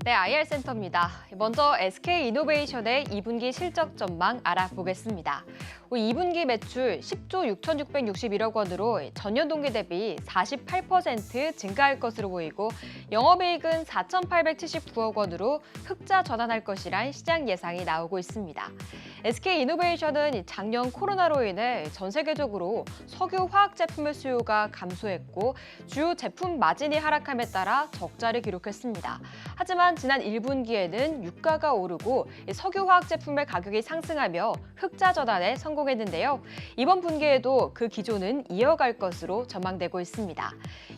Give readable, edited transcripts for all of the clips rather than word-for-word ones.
네, IR센터입니다. 먼저 SK이노베이션의 2분기 실적 전망 알아보겠습니다. 2분기 매출 10조 6,661억 원으로 전년 동기 대비 48% 증가할 것으로 보이고 영업이익은 4,879억 원으로 흑자 전환할 것이란 시장 예상이 나오고 있습니다. SK이노베이션은 작년 코로나로 인해 전 세계적으로 석유 화학 제품의 수요가 감소했고 주요 제품 마진이 하락함에 따라 적자를 기록했습니다. 하지만 지난 1분기에는 유가가 오르고 석유 화학 제품의 가격이 상승하며 흑자 전환에 성공했는데요. 이번 분기에도 그 기조는 이어갈 것으로 전망되고 있습니다.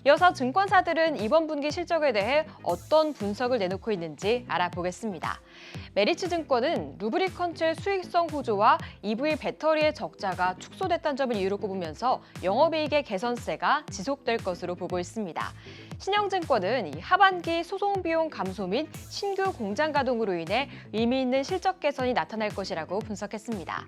이어서 증권사들은 이번 분기 실적에 대해 어떤 분석을 내놓고 있는지 알아보겠습니다. 메리츠증권은 루브리컨츠의 수익성 호조와 EV 배터리의 적자가 축소됐다는 점을 이유로 꼽으면서 영업이익의 개선세가 지속될 것으로 보고 있습니다. 신영증권은 하반기 소송 비용 감소 및 신규 공장 가동으로 인해 의미 있는 실적 개선이 나타날 것이라고 분석했습니다.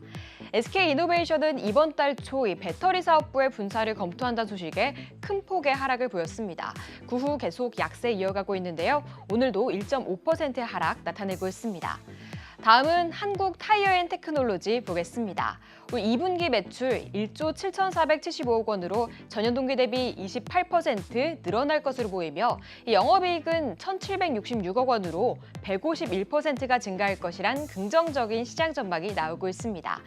SK이노베이션은 이번 달 초 배터리 사업부의 분사를 검토한다는 소식에 큰 폭의 하락을 보였습니다. 그 후 계속 약세 이어가고 있는데요. 오늘도 1.5%의 하락 나타내고 있습니다. 다음은 한국 타이어앤테크놀로지 보겠습니다. 2분기 매출 1조 7,475억 원으로 전년 동기 대비 28% 늘어날 것으로 보이며 영업이익은 1,766억 원으로 151%가 증가할 것이란 긍정적인 시장 전망이 나오고 있습니다.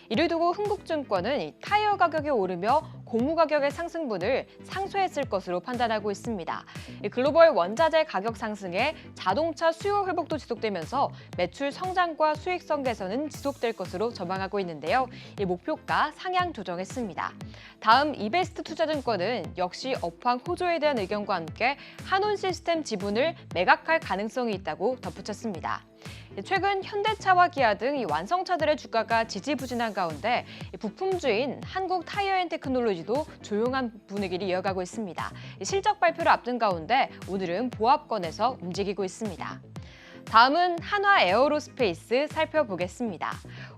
이를 두고 흥국증권은 타이어 가격이 오르며 고무 가격의 상승분을 상쇄했을 것으로 판단하고 있습니다. 글로벌 원자재 가격 상승에 자동차 수요 회복도 지속되면서 매출 성장과 수익성 개선은 지속될 것으로 전망하고 있는데요. 이 목표가 상향 조정했습니다. 다음 이베스트 투자증권은 역시 업황 호조에 대한 의견과 함께 한온시스템 지분을 매각할 가능성이 있다고 덧붙였습니다. 최근 현대차와 기아 등 완성차들의 주가가 지지부진한 가운데 부품주인 한국 타이어앤테크놀로지도 조용한 분위기를 이어가고 있습니다. 실적 발표를 앞둔 가운데 오늘은 보합권에서 움직이고 있습니다. 다음은 한화 에어로스페이스 살펴보겠습니다.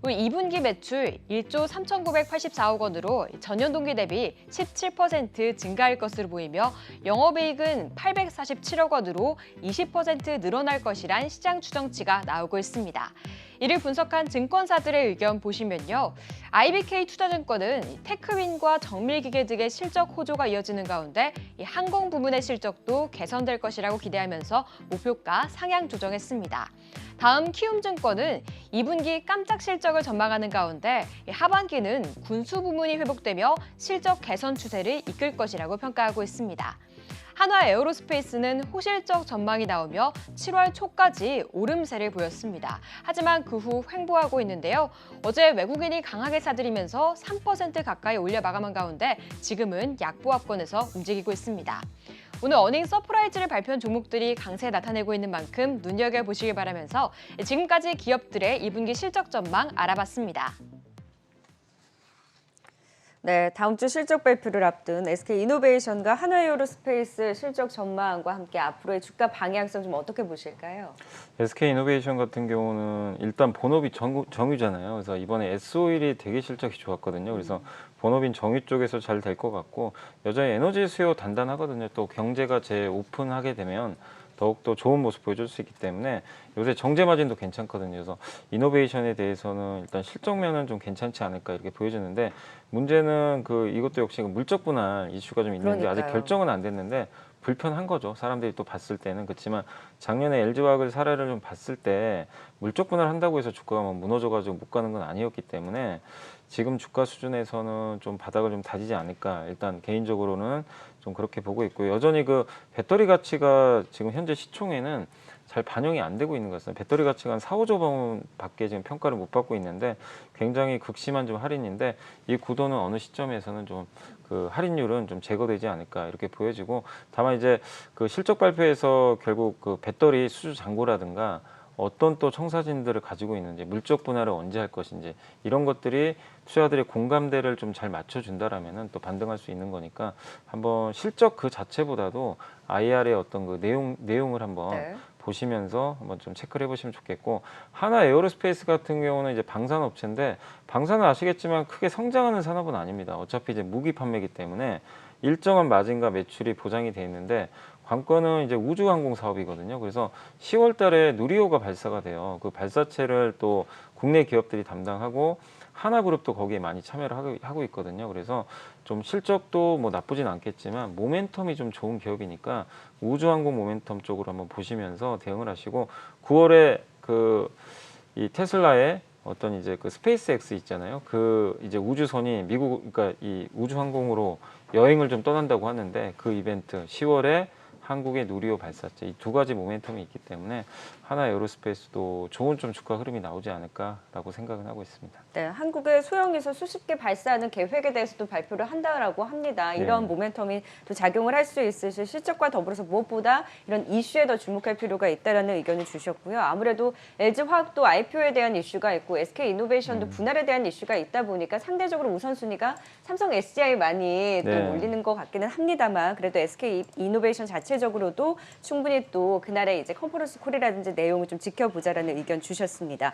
2분기 매출 1조 3,984억 원으로 전년 동기 대비 17% 증가할 것으로 보이며 영업이익은 847억 원으로 20% 늘어날 것이란 시장 추정치가 나오고 있습니다. 이를 분석한 증권사들의 의견 보시면요. IBK 투자증권은 테크윈과 정밀기계 등의 실적 호조가 이어지는 가운데 항공 부문의 실적도 개선될 것이라고 기대하면서 목표가 상향 조정했습니다. 다음 키움증권은 2분기 깜짝 실적을 전망하는 가운데 하반기는 군수 부문이 회복되며 실적 개선 추세를 이끌 것이라고 평가하고 있습니다. 한화 에어로스페이스는 호실적 전망이 나오며 7월 초까지 오름세를 보였습니다. 하지만 그 후 횡보하고 있는데요. 어제 외국인이 강하게 사들이면서 3% 가까이 올려 마감한 가운데 지금은 약보합권에서 움직이고 있습니다. 오늘 어닝 서프라이즈를 발표한 종목들이 강세 나타내고 있는 만큼 눈여겨보시길 바라면서 지금까지 기업들의 2분기 실적 전망 알아봤습니다. 네, 다음 주 실적 발표를 앞둔 SK이노베이션과 한화에어로스페이스 실적 전망과 함께 앞으로의 주가 방향성 좀 어떻게 보실까요? SK이노베이션 같은 경우는 일단 본업이 정유잖아요. 그래서 이번에 S-오일이 되게 실적이 좋았거든요. 그래서 본업인 정유 쪽에서 잘 될 것 같고 여전히 에너지 수요 단단하거든요. 또 경제가 재오픈하게 되면 더욱더 좋은 모습 보여줄 수 있기 때문에 요새 정제 마진도 괜찮거든요. 그래서 이노베이션에 대해서는 일단 실적 면은 좀 괜찮지 않을까 이렇게 보여지는데 문제는 이것도 역시 물적 분할 이슈가 좀 있는데 그러니까요. 아직 결정은 안 됐는데 불편한 거죠. 사람들이 또 봤을 때는. 그렇지만 작년에 LG화학의 사례를 좀 봤을 때 물적 분할 한다고 해서 주가가 막 무너져가지고 못 가는 건 아니었기 때문에 지금 주가 수준에서는 좀 바닥을 좀 다지지 않을까. 일단 개인적으로는 좀 그렇게 보고 있고요. 여전히 배터리 가치가 지금 현재 시총에는 잘 반영이 안 되고 있는 것 같습니다. 배터리 가치가 한 4, 5조 원밖에 지금 평가를 못 받고 있는데 굉장히 극심한 좀 할인인데 이 구도는 어느 시점에서는 좀 할인율은 좀 제거되지 않을까 이렇게 보여지고 다만 이제 실적 발표에서 결국 배터리 수주 잔고라든가 어떤 또 청사진들을 가지고 있는지 물적 분할을 언제 할 것인지 이런 것들이 투자자들의 공감대를 좀 잘 맞춰준다라면은 또 반등할 수 있는 거니까 한번 실적 그 자체보다도 IR의 어떤 내용을 한번 보시면서 한번 좀 체크를 해보시면 좋겠고 한화 에어로스페이스 같은 경우는 이제 방산업체인데 방산은 아시겠지만 크게 성장하는 산업은 아닙니다. 어차피 이제 무기 판매이기 때문에 일정한 마진과 매출이 보장이 돼 있는데 관건은 이제 우주항공 사업이거든요. 그래서 10월 달에 누리호가 발사가 돼요. 그 발사체를 또 국내 기업들이 담당하고 하나그룹도 거기에 많이 참여를 하고 있거든요. 그래서 좀 실적도 뭐 나쁘진 않겠지만 모멘텀이 좀 좋은 기업이니까 우주항공 모멘텀 쪽으로 한번 보시면서 대응을 하시고 9월에 이 테슬라의 어떤 이제 그 스페이스X 있잖아요. 그 이제 우주선이 그러니까 이 우주항공으로 여행을 좀 떠난다고 하는데 그 이벤트 10월에 한국의 누리호 발사체 이 두 가지 모멘텀이 있기 때문에 하나에어로스페이스도 좋은 좀 주가 흐름이 나오지 않을까라고 생각은 하고 있습니다. 네, 한국의 소형에서 수십 개 발사하는 계획에 대해서도 발표를 한다라고 합니다. 이런 모멘텀이 또 작용을 할 수 있으실 실적과 더불어서 무엇보다 이런 이슈에 더 주목할 필요가 있다라는 의견을 주셨고요. 아무래도 LG화학도 IPO에 대한 이슈가 있고 SK이노베이션도 분할에 대한 이슈가 있다 보니까 상대적으로 우선순위가 삼성 SDI 많이 또 몰리는 것 같기는 합니다만 그래도 SK이노베이션 자체적으로도 충분히 또 그날의 이제 컨퍼런스 콜이라든지 내용을 좀 지켜보자라는 의견 주셨습니다.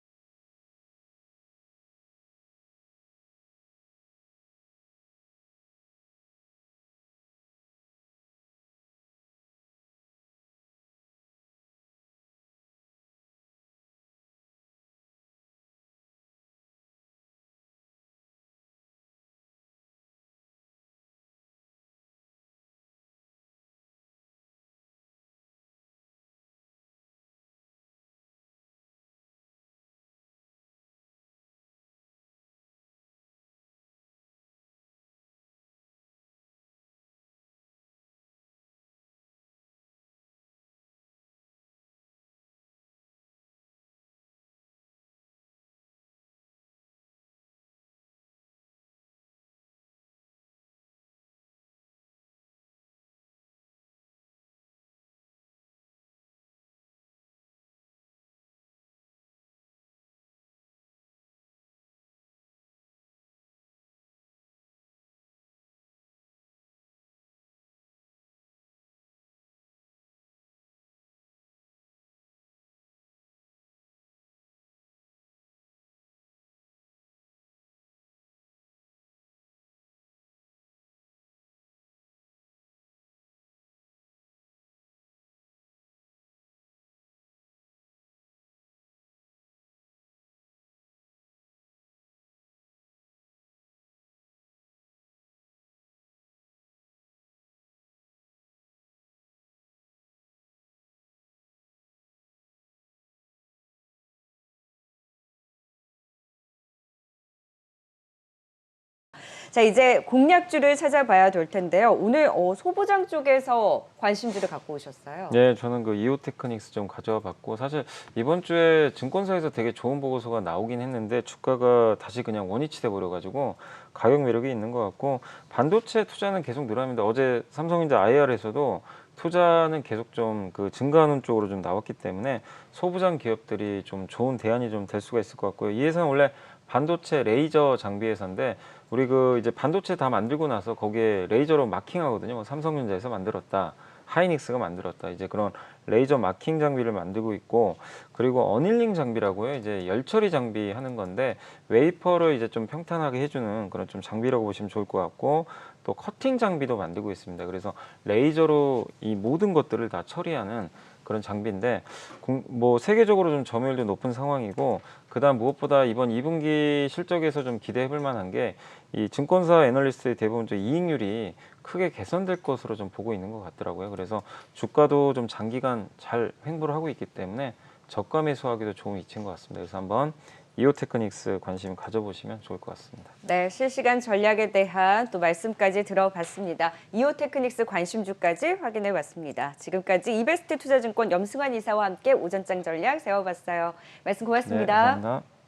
자, 이제 공략주를 찾아봐야 될 텐데요. 오늘 소보장 쪽에서 관심주를 갖고 오셨어요. 네, 저는 그 이오테크닉스 좀 가져와 봤고 사실 이번 주에 증권사에서 되게 좋은 보고서가 나오긴 했는데 주가가 다시 그냥 원위치 돼 버려 가지고 가격 매력이 있는 것 같고 반도체 투자는 계속 늘어납니다. 어제 삼성전자 IR에서도 투자는 계속 좀 그 증가하는 쪽으로 좀 나왔기 때문에 소부장 기업들이 좀 좋은 대안이 좀 될 수가 있을 것 같고요. 이 회사는 원래 반도체 레이저 장비 회사인데 우리 그 이제 반도체 다 만들고 나서 거기에 레이저로 마킹하거든요. 뭐 삼성전자에서 만들었다. 하이닉스가 만들었다. 이제 그런 레이저 마킹 장비를 만들고 있고 그리고 어닐링 장비라고요. 이제 열 처리 장비 하는 건데 웨이퍼를 이제 좀 평탄하게 해주는 그런 좀 장비라고 보시면 좋을 것 같고 또 커팅 장비도 만들고 있습니다. 그래서 레이저로 이 모든 것들을 다 처리하는 그런 장비인데 뭐 세계적으로 좀 점유율도 높은 상황이고 그다음 무엇보다 이번 2분기 실적에서 좀 기대해볼 만한 게 이 증권사 애널리스트의 대부분 이익률이 크게 개선될 것으로 좀 보고 있는 것 같더라고요. 그래서 주가도 좀 장기간 잘 횡보를 하고 있기 때문에 저가 매수하기도 좋은 위치인 것 같습니다. 그래서 한번 이오테크닉스 관심 가져보시면 좋을 것 같습니다. 네, 실시간 전략에 대한 또 말씀까지 들어봤습니다. 이오테크닉스 관심주까지 확인해 봤습니다. 지금까지 이베스트 투자증권 염승환 이사와 함께 오전장 전략 세워봤어요. 말씀 고맙습니다. 네, 감사합니다.